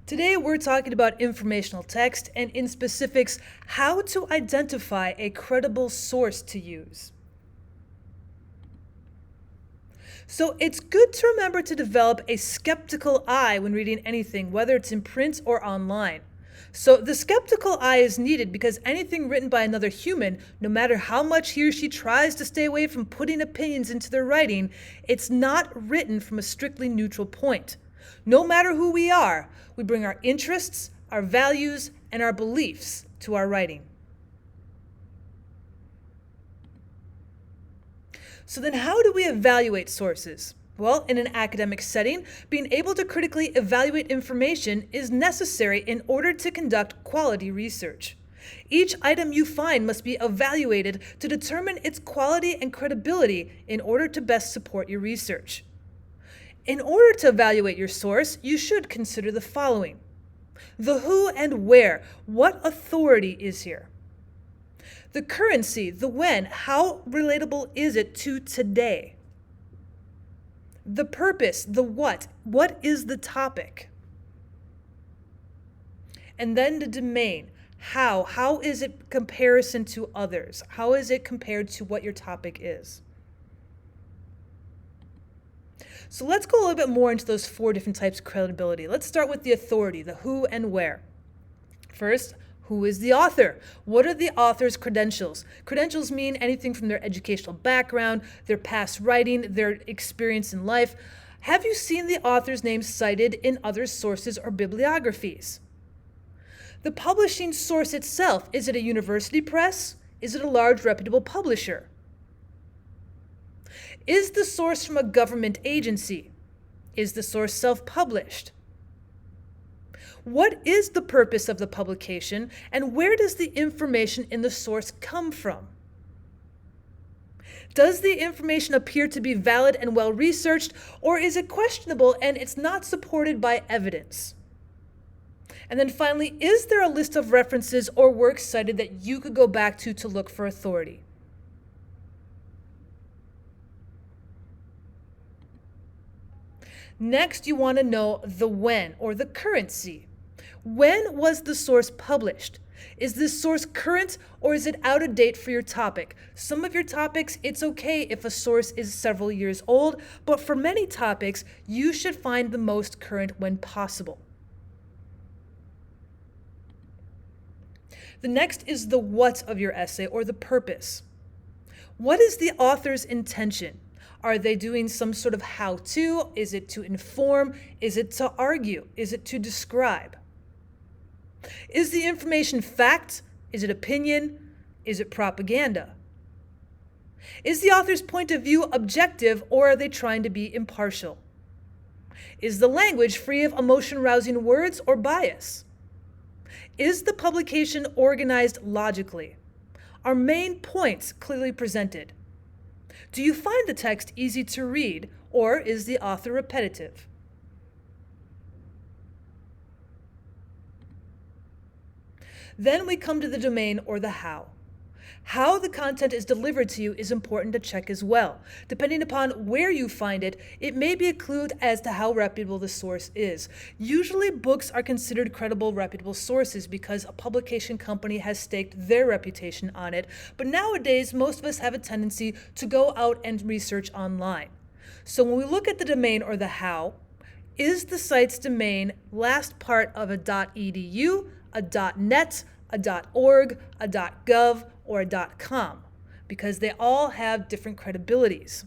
Today we're talking about informational text and in specifics, how to identify a credible source to use. So it's good to remember to develop a skeptical eye when reading anything, whether it's in print or online. So the skeptical eye is needed because anything written by another human, no matter how much he or she tries to stay away from putting opinions into their writing, it's not written from a strictly neutral point. No matter who we are, we bring our interests, our values, and our beliefs to our writing. So then how do we evaluate sources? Well, in an academic setting, being able to critically evaluate information is necessary in order to conduct quality research. Each item you find must be evaluated to determine its quality and credibility in order to best support your research. In order to evaluate your source, you should consider the following: the who and where, what authority is here? The currency, the when, how relatable is it to today? The purpose, the what is the topic? And then the domain, how is it comparison to others? How is it compared to what your topic is? So let's go a little bit more into those four different types of credibility. Let's start with the authority, the who and where. First, who is the author? What are the author's credentials? Credentials mean anything from their educational background, their past writing, their experience in life. Have you seen the author's name cited in other sources or bibliographies? The publishing source itself, is it a university press? Is it a large reputable publisher? Is the source from a government agency? Is the source self-published? What is the purpose of the publication, and where does the information in the source come from? Does the information appear to be valid and well-researched, or is it questionable and it's not supported by evidence? And then finally, is there a list of references or works cited that you could go back to look for authority? Next, you want to know the when, or the currency. When was the source published? Is this source current, or is it out of date for your topic? Some of your topics, it's okay if a source is several years old, but for many topics, you should find the most current when possible. The next is the what of your essay, or the purpose. What is the author's intention? Are they doing some sort of how-to? Is it to inform? Is it to argue? Is it to describe? Is the information fact? Is it opinion? Is it propaganda? Is the author's point of view objective, or are they trying to be impartial? Is the language free of emotion-rousing words or bias? Is the publication organized logically? Are main points clearly presented? Do you find the text easy to read, or is the author repetitive? Then we come to the domain, or the how. How the content is delivered to you is important to check as well. Depending upon where you find it, it may be a clue as to how reputable the source is. Usually books are considered credible, reputable sources because a publication company has staked their reputation on it. But nowadays, most of us have a tendency to go out and research online. So when we look at the domain, or the how, is the site's domain last part of a .edu, a .net, a .org, a .gov, or a .com, because they all have different credibilities.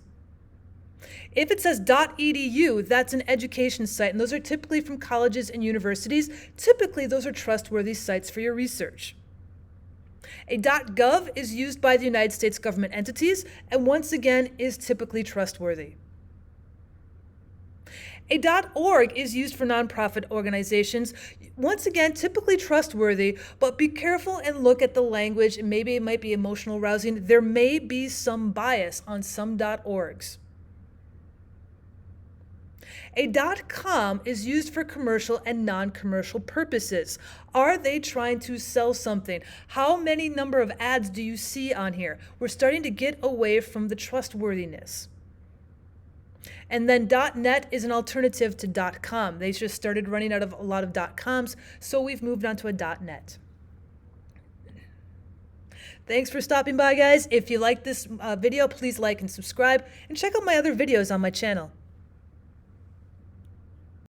If it says .edu, that's an education site, and those are typically from colleges and universities. Typically, those are trustworthy sites for your research. A .gov is used by the United States government entities, and once again, is typically trustworthy. A .org is used for nonprofit organizations, once again, typically trustworthy, but be careful and look at the language, and maybe it might be emotional rousing. There may be some bias on some .orgs. A .com is used for commercial and non-commercial purposes. Are they trying to sell something? How many number of ads do you see on here? We're starting to get away from the trustworthiness. And then .net is an alternative to .com. They just started running out of a lot of .coms, so we've moved on to a .net. Thanks for stopping by, guys. If you like this video, please like and subscribe, and check out my other videos on my channel.